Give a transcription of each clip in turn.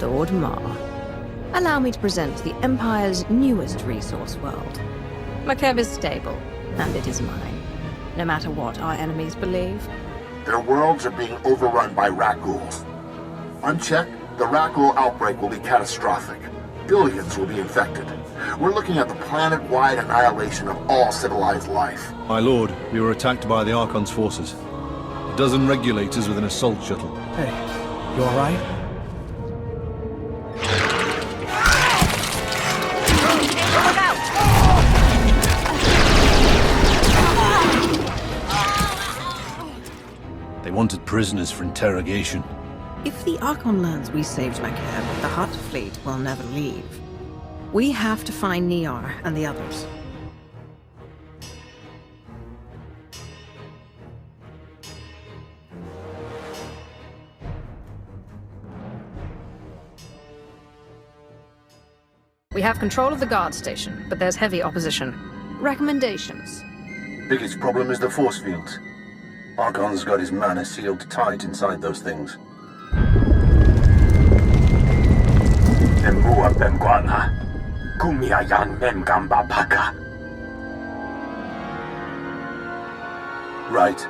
Lord Ma. Allow me to present the Empire's newest resource world. Makeb is stable, and it is mine, no matter what our enemies believe. Their worlds are being overrun by rat ghouls. Unchecked, the rat ghoul outbreak will be catastrophic. Billions will be infected. We're looking at the planet-wide annihilation of all civilized life. My lord, we were attacked by the Archon's forces. A dozen regulators with an assault shuttle. Hey, you alright? They wanted prisoners for interrogation. If the Archon learns we saved Makeb, the Hutt fleet will never leave. We have to find Niar and the others. We have control of the guard station, but there's heavy opposition. Recommendations? Biggest problem is the force fields. Archon's got his mana sealed tight inside those things. Right.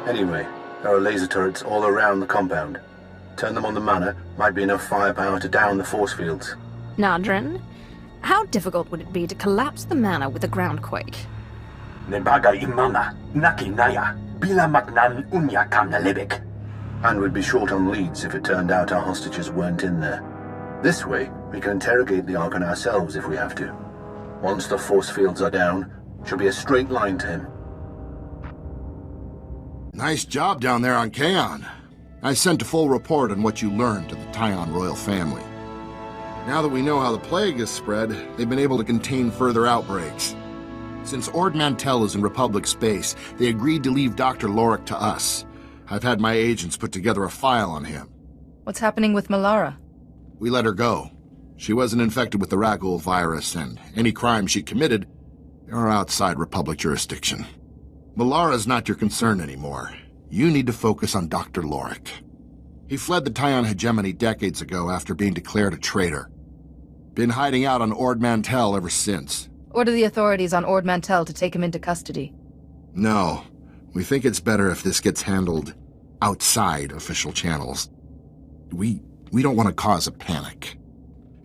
Anyway, there are laser turrets all around the compound. Turn them on the mana, might be enough firepower to down the force fields. Nadrin, how difficult would it be to collapse the mana with a groundquake? And we'd be short on leads if it turned out our hostages weren't in there. This way, we can interrogate the Archon ourselves if we have to. Once the force fields are down, should be a straight line to him. Nice job down there on Kaon. I sent a full report on what you learned to the Tyon royal family. Now that we know how the plague is spread, they've been able to contain further outbreaks. Since Ord Mantell is in Republic space, they agreed to leave Dr. Lorik to us. I've had my agents put together a file on him. What's happening with Malara? We let her go. She wasn't infected with the Ragul virus, and any crimes she committed are outside Republic jurisdiction. Malara's not your concern anymore. You need to focus on Dr. Lorik. He fled the Tyon hegemony decades ago after being declared a traitor. Been hiding out on Ord Mantell ever since. Order the authorities on Ord Mantell to take him into custody. No. We think it's better if this gets handled outside official channels. We don't want to cause a panic.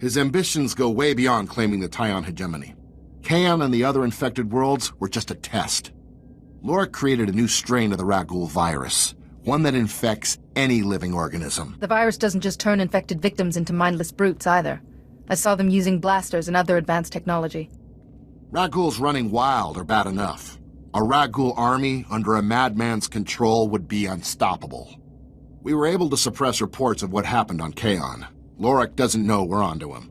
His ambitions go way beyond claiming the Tyon hegemony. Kaon and the other infected worlds were just a test. Lorik created a new strain of the Ragul virus, one that infects any living organism. The virus doesn't just turn infected victims into mindless brutes either. I saw them using blasters and other advanced technology. Raguls running wild are bad enough. A Ragul army under a madman's control would be unstoppable. We were able to suppress reports of what happened on Kaon. Lorik doesn't know we're onto him.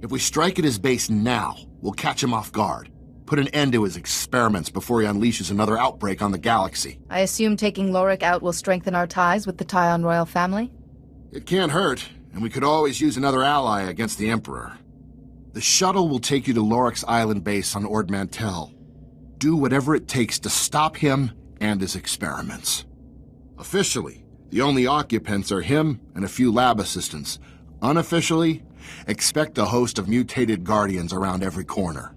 If we strike at his base now, we'll catch him off guard. Put an end to his experiments before he unleashes another outbreak on the galaxy. I assume taking Lorik out will strengthen our ties with the Tyon royal family? It can't hurt, and we could always use another ally against the Emperor. The shuttle will take you to Lorik's island base on Ord Mantell. Do whatever it takes to stop him and his experiments. Officially, the only occupants are him and a few lab assistants. Unofficially, expect a host of mutated guardians around every corner.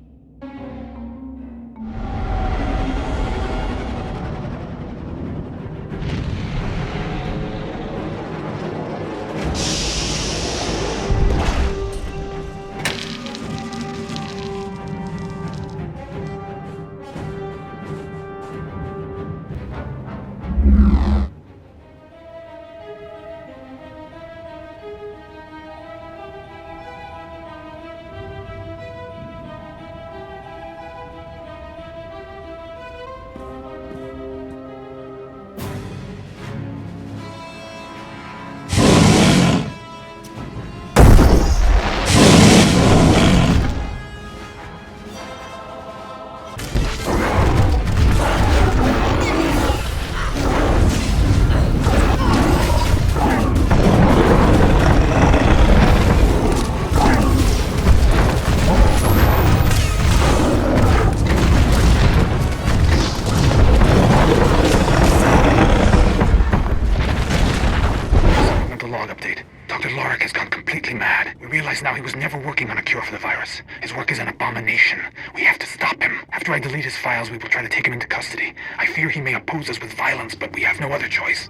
working on a cure for the virus. His work is an abomination. We have to stop him. After I delete his files, we will try to take him into custody. I fear he may oppose us with violence, but we have no other choice.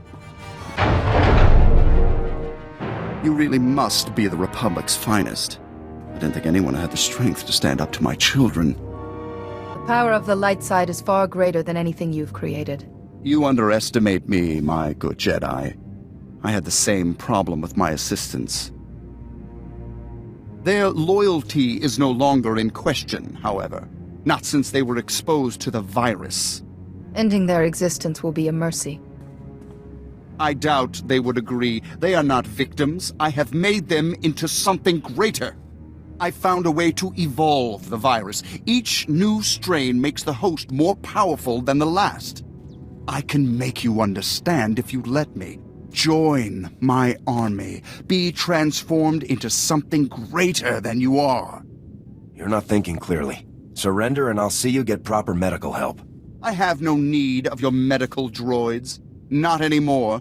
You really must be the Republic's finest. I didn't think anyone had the strength to stand up to my children. The power of the light side is far greater than anything you've created. You underestimate me, my good Jedi. I had the same problem with my assistants. Their loyalty is no longer in question, however. Not since they were exposed to the virus. Ending their existence will be a mercy. I doubt they would agree. They are not victims. I have made them into something greater. I found a way to evolve the virus. Each new strain makes the host more powerful than the last. I can make you understand if you let me. Join my army. Be transformed into something greater than you are. You're not thinking clearly. Surrender and I'll see you get proper medical help. I have no need of your medical droids. Not anymore.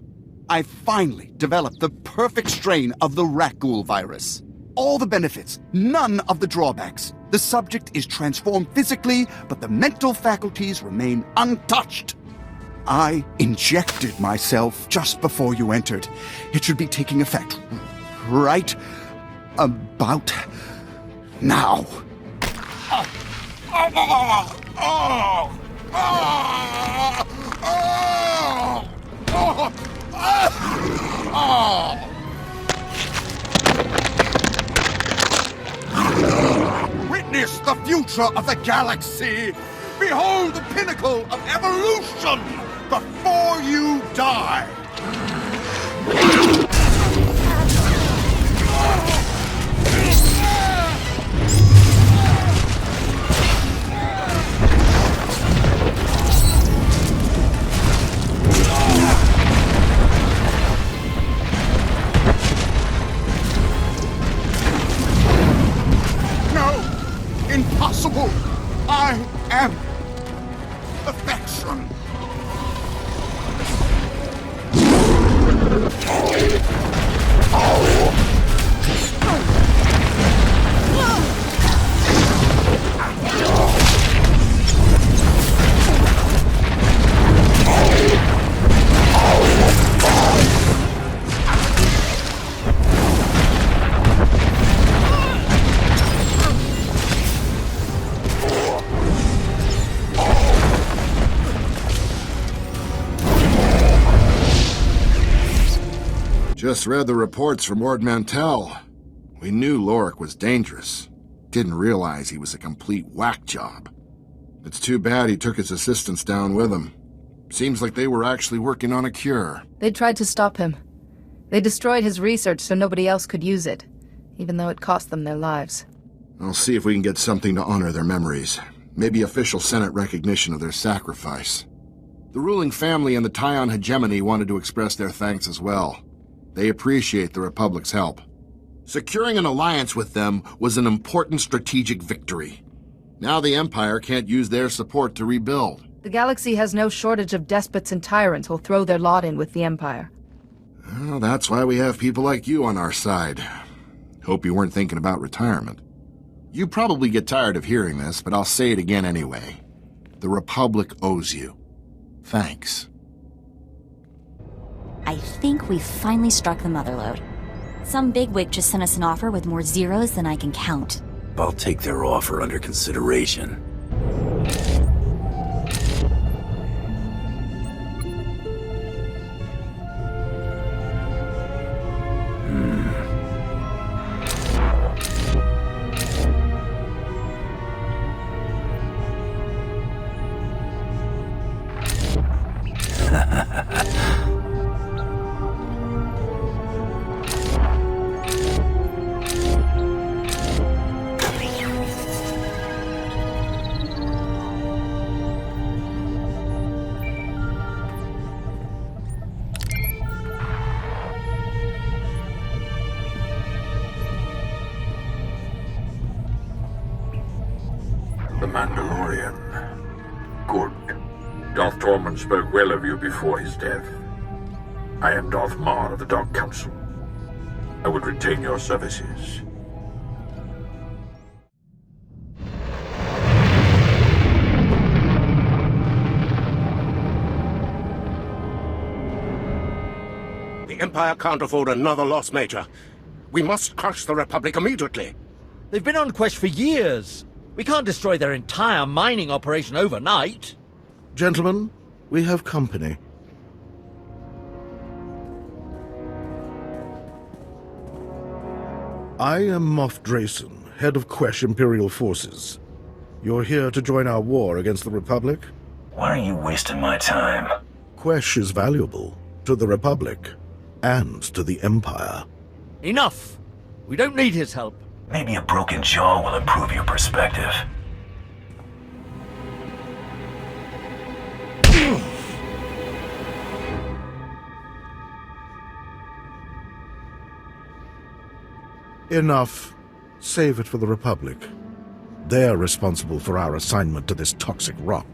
I finally developed the perfect strain of the Rakghoul virus. All the benefits, none of the drawbacks. The subject is transformed physically, but the mental faculties remain untouched. I injected myself just before you entered. It should be taking effect right about now. Witness the future of the galaxy. Behold the pinnacle of evolution before you die. No! Impossible! I am perfection! Just read the reports from Ord Mantell. We knew Lorik was dangerous. Didn't realize he was a complete whack job. It's too bad he took his assistants down with him. Seems like they were actually working on a cure. They tried to stop him. They destroyed his research so nobody else could use it, even though it cost them their lives. I'll see if we can get something to honor their memories. Maybe official Senate recognition of their sacrifice. The ruling family and the Tyon hegemony wanted to express their thanks as well. They appreciate the Republic's help. Securing an alliance with them was an important strategic victory. Now the Empire can't use their support to rebuild. The galaxy has no shortage of despots and tyrants who'll throw their lot in with the Empire. Well, that's why we have people like you on our side. Hope you weren't thinking about retirement. You probably get tired of hearing this, but I'll say it again anyway. The Republic owes you. Thanks. I think we've finally struck the motherlode. Some bigwig just sent us an offer with more zeros than I can count. I'll take their offer under consideration. The Mandalorian. Good. Darth Tormund spoke well of you before his death. I am Darth Mar of the Dark Council. I would retain your services. The Empire can't afford another loss, Major. We must crush the Republic immediately. They've been on Quesh for years. We can't destroy their entire mining operation overnight. Gentlemen, we have company. I am Moff Drayson, head of Quesh Imperial Forces. You're here to join our war against the Republic? Why are you wasting my time? Quesh is valuable to the Republic and to the Empire. Enough! We don't need his help. Maybe a broken jaw will improve your perspective. Enough. Save it for the Republic. They're responsible for our assignment to this toxic rock.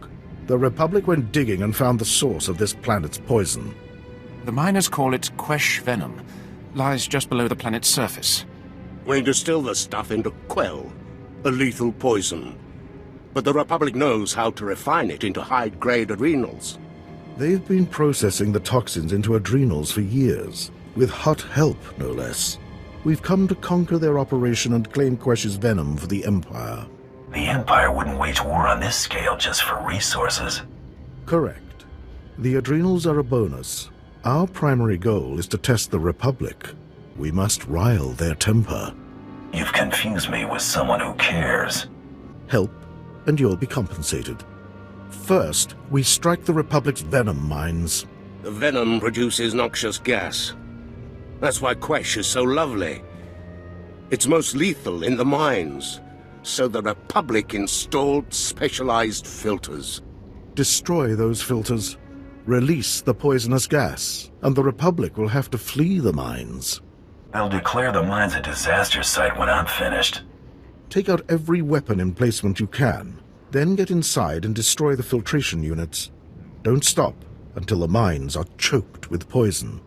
The Republic went digging and found the source of this planet's poison. The miners call it Quesh venom. Lies just below the planet's surface. We distill the stuff into Quell, a lethal poison. But the Republic knows how to refine it into high-grade adrenals. They've been processing the toxins into adrenals for years, with hot help, no less. We've come to conquer their operation and claim Quesh's venom for the Empire. The Empire wouldn't wage war on this scale just for resources. Correct. The adrenals are a bonus. Our primary goal is to test the Republic. We must rile their temper. You've confused me with someone who cares. Help, and you'll be compensated. First, we strike the Republic's venom mines. The venom produces noxious gas. That's why Quesh is so lovely. It's most lethal in the mines, so the Republic installed specialized filters. Destroy those filters, release the poisonous gas, and the Republic will have to flee the mines. They'll declare the mines a disaster site when I'm finished. Take out every weapon emplacement you can, then get inside and destroy the filtration units. Don't stop until the mines are choked with poison.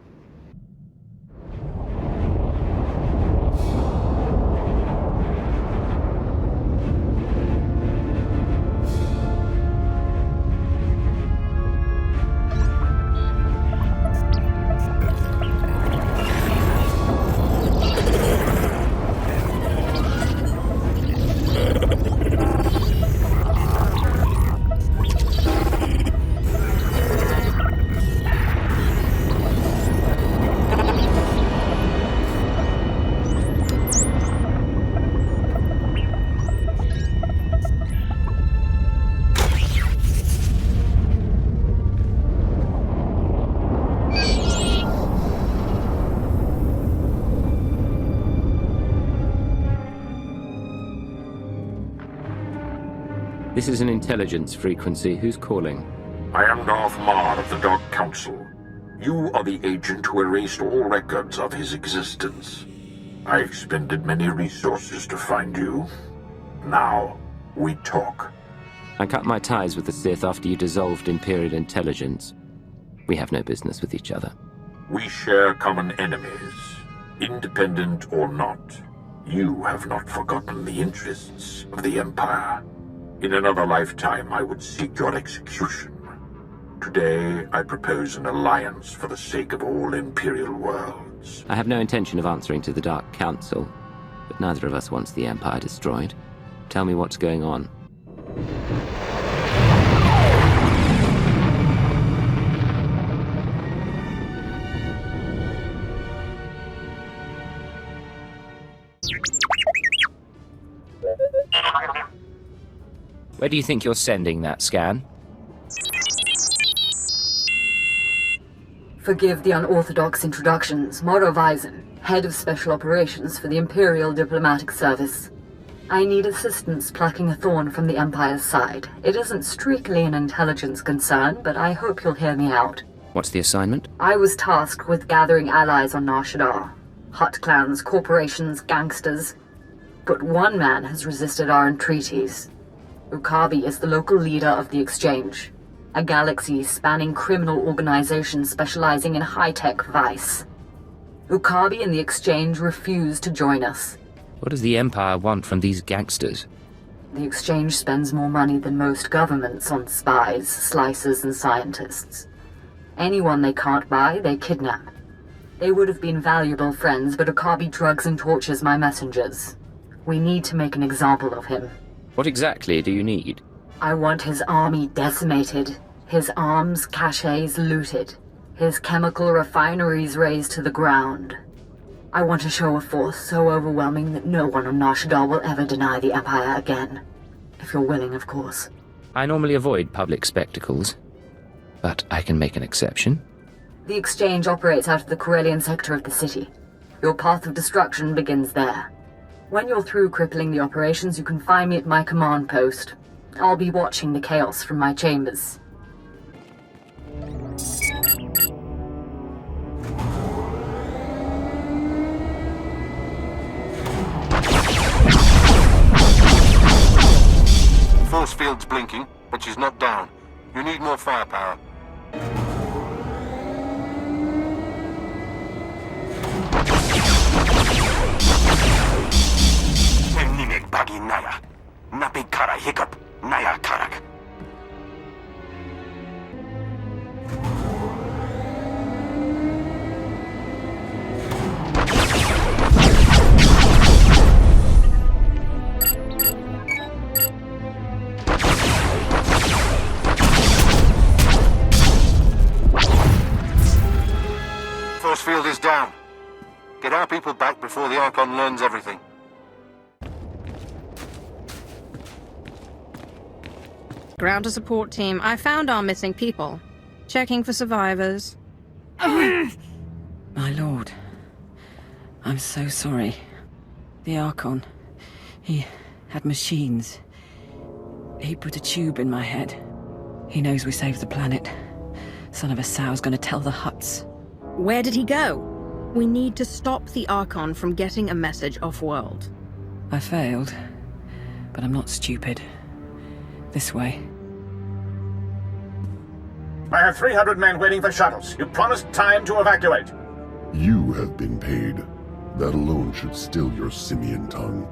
This is an intelligence frequency. Who's calling? I am Darth Mar of the Dark Council. You are the agent who erased all records of his existence. I expended many resources to find you. Now, we talk. I cut my ties with the Sith after you dissolved Imperial intelligence. We have no business with each other. We share common enemies, independent or not. You have not forgotten the interests of the Empire. In another lifetime, I would seek your execution. Today, I propose an alliance for the sake of all Imperial worlds. I have no intention of answering to the Dark Council, but neither of us wants the Empire destroyed. Tell me what's going on. Where do you think you're sending that scan? Forgive the unorthodox introductions. Moro Vizon, head of special operations for the Imperial Diplomatic Service. I need assistance plucking a thorn from the Empire's side. It isn't strictly an intelligence concern, but I hope you'll hear me out. What's the assignment? I was tasked with gathering allies on Nar Shaddaa. Hut clans, corporations, gangsters. But one man has resisted our entreaties. Ukabi is the local leader of the Exchange, a galaxy-spanning criminal organization specializing in high-tech vice. Ukabi and the Exchange refuse to join us. What does the Empire want from these gangsters? The Exchange spends more money than most governments on spies, slicers, and scientists. Anyone they can't buy, they kidnap. They would have been valuable friends, but Okabe drugs and tortures my messengers. We need to make an example of him. What exactly do you need? I want his army decimated, his arms caches looted, his chemical refineries razed to the ground. I want to show a force so overwhelming that no one on Nar Shaddaa will ever deny the Empire again. If you're willing, of course. I normally avoid public spectacles, but I can make an exception. The exchange operates out of the Corellian sector of the city. Your path of destruction begins there. When you're through crippling the operations, you can find me at my command post. I'll be watching the chaos from my chambers. Force field's blinking, but she's not down. You need more firepower. Nimek bagi naya. Napi kara hiccup. Naya karak. Force field is down. Get our people back before the Archon learns everything. Ground to support team. I found our missing people. Checking for survivors. My lord, I'm so sorry. The Archon, he had machines. He put a tube in my head. He knows we saved the planet. Son of a sow's gonna tell the Hutts. Where did he go? We need to stop the Archon from getting a message off-world. I failed, but I'm not stupid. This way. I have 300 men waiting for shuttles. You promised time to evacuate. You have been paid. That alone should still your simian tongue.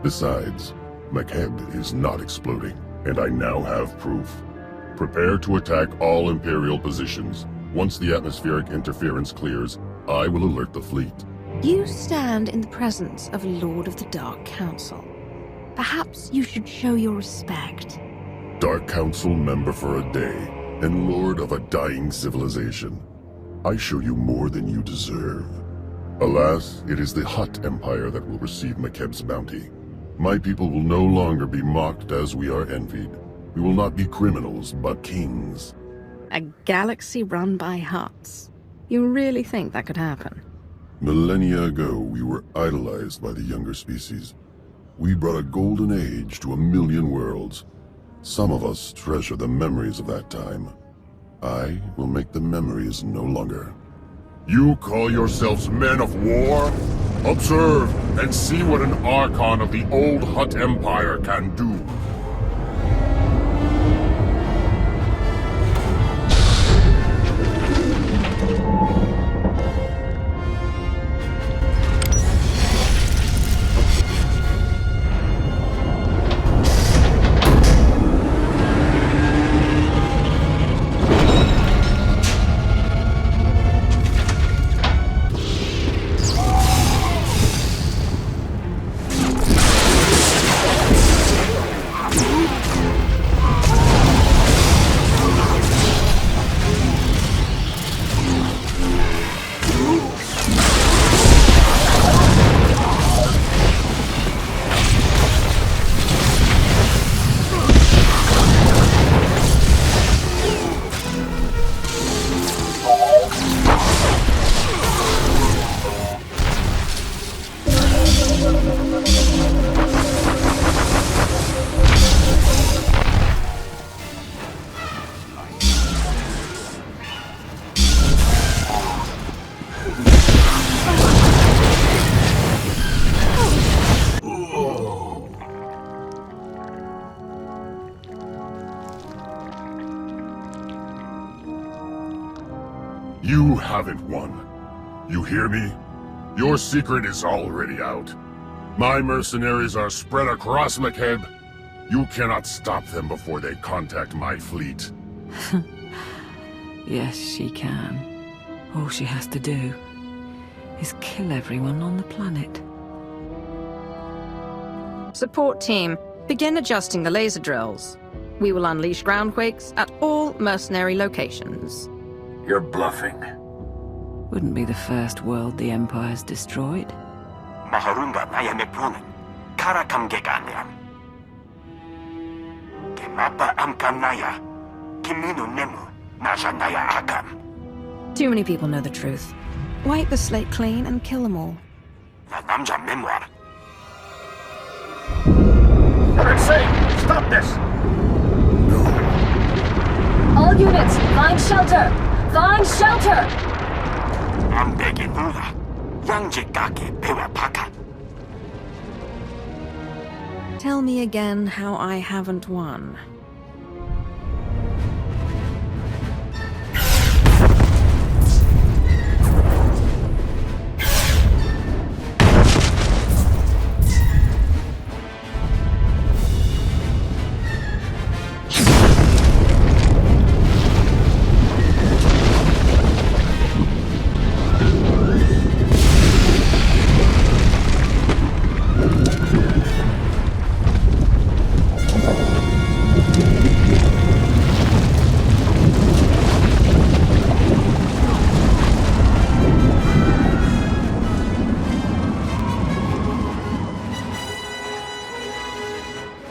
Besides, Makeb is not exploding, and I now have proof. Prepare to attack all Imperial positions. Once the atmospheric interference clears, I will alert the fleet. You stand in the presence of a Lord of the Dark Council. Perhaps you should show your respect. Dark Council member for a day, and Lord of a dying civilization. I show you more than you deserve. Alas, it is the Hutt Empire that will receive Makeb's bounty. My people will no longer be mocked as we are envied. We will not be criminals, but kings. A galaxy run by Hutts. You really think that could happen? Millennia ago, we were idolized by the younger species. We brought a golden age to 1,000,000 worlds. Some of us treasure the memories of that time. I will make the memories no longer. You call yourselves men of war? Observe and see what an Archon of the old Hutt Empire can do. You haven't won. You hear me? Your secret is already out. My mercenaries are spread across Makeb. You cannot stop them before they contact my fleet. Yes, she can. All she has to do is kill everyone on the planet. Support team, begin adjusting the laser drills. We will unleash groundquakes at all mercenary locations. You're bluffing. Wouldn't be the first world the Empire's destroyed. Maharunga naya mekpunen. Kara kamgeganian. Kemapa amkam naya. Kimino nemu. Nasha naya akam. Too many people know the truth. Wipe the slate clean and kill them all. La namja memoir. You're insane! Stop this! All units, find shelter! Find shelter! I'm begging Ula. Yangjikake pewa paka. Tell me again how I haven't won.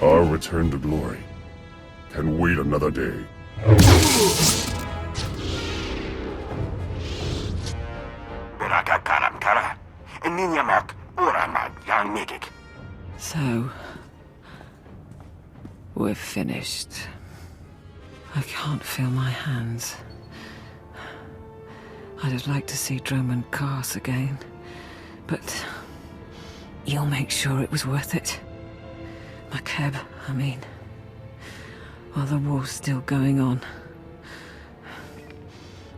Our return to glory can wait another day. Beraka karam kara. Ninyamak urama yang megik. So, we're finished. I can't feel my hands. I'd have liked to see Drummond Cars again, but you'll make sure it was worth it. Makeb, I mean, while the war's still going on,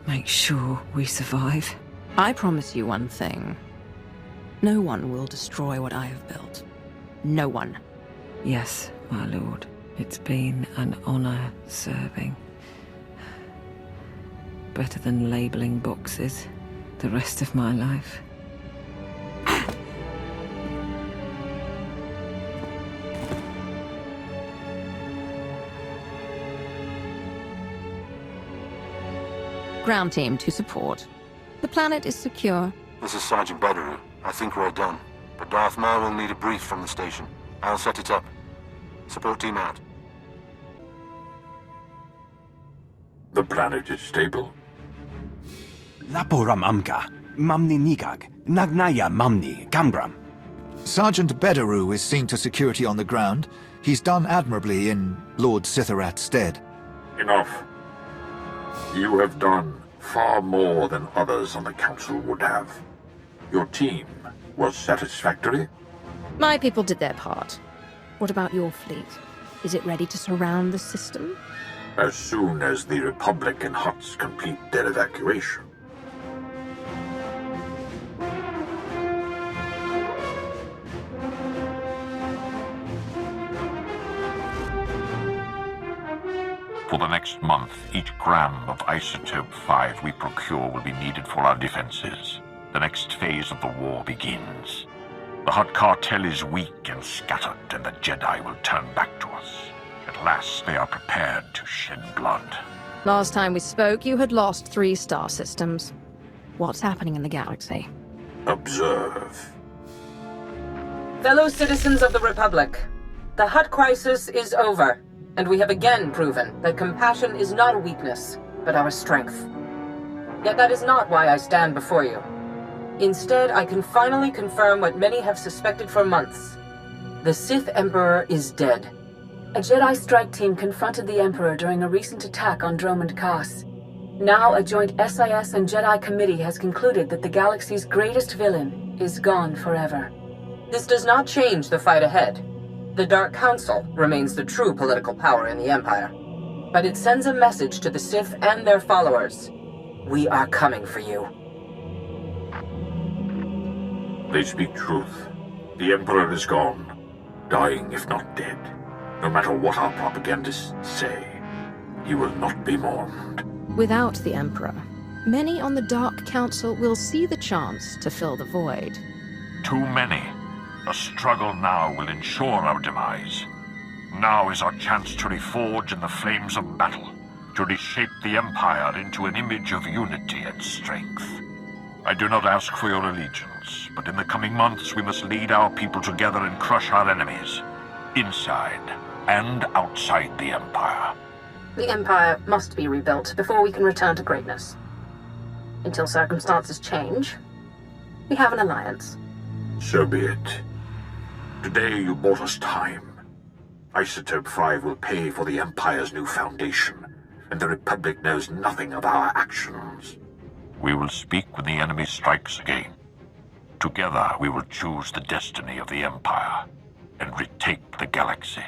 make sure we survive. I promise you one thing. No one will destroy what I have built. No one. Yes, my lord. It's been an honor serving. Better than labeling boxes the rest of my life. Ground team to support. The planet is secure. This is Sergeant Battery. I think we're done. But Darth Maul will need a brief from the station. I'll set it up. Support team out. The planet is stable. Laporam amka. Mamni nigag. Nagnaya mamni. Gambram. Sergeant Bederu is seen to security on the ground. He's done admirably in Lord Sitharat's stead. Enough. You have done far more than others on the Council would have. Your team was satisfactory? My people did their part. What about your fleet? Is it ready to surround the system? As soon as the Republic and Hutts complete their evacuation. For the next month, each gram of Isotope 5 we procure will be needed for our defenses. The next phase of the war begins. The Hutt cartel is weak and scattered, and the Jedi will turn back to us. At last, they are prepared to shed blood. Last time we spoke, you had lost 3 star systems. What's happening in the galaxy? Observe. Fellow citizens of the Republic, the Hutt crisis is over. And we have again proven that compassion is not a weakness, but our strength. Yet that is not why I stand before you. Instead, I can finally confirm what many have suspected for months. The Sith Emperor is dead. A Jedi strike team confronted the Emperor during a recent attack on Dromund Kaas. Now a joint SIS and Jedi committee has concluded that the galaxy's greatest villain is gone forever. This does not change the fight ahead. The Dark Council remains the true political power in the Empire. But it sends a message to the Sith and their followers. We are coming for you. They speak truth. The Emperor is gone. Dying if not dead. No matter what our propagandists say, he will not be mourned. Without the Emperor, many on the Dark Council will see the chance to fill the void. Too many. A struggle now will ensure our demise. Now is our chance to reforge in the flames of battle, to reshape the Empire into an image of unity and strength. I do not ask for your allegiance, but in the coming months we must lead our people together and crush our enemies, inside and outside the Empire. The Empire must be rebuilt before we can return to greatness. Until circumstances change, we have an alliance. So be it. Today you bought us time. Isotope 5 will pay for the Empire's new foundation, and the Republic knows nothing of our actions. We will speak when the enemy strikes again. Together we will choose the destiny of the Empire and retake the galaxy.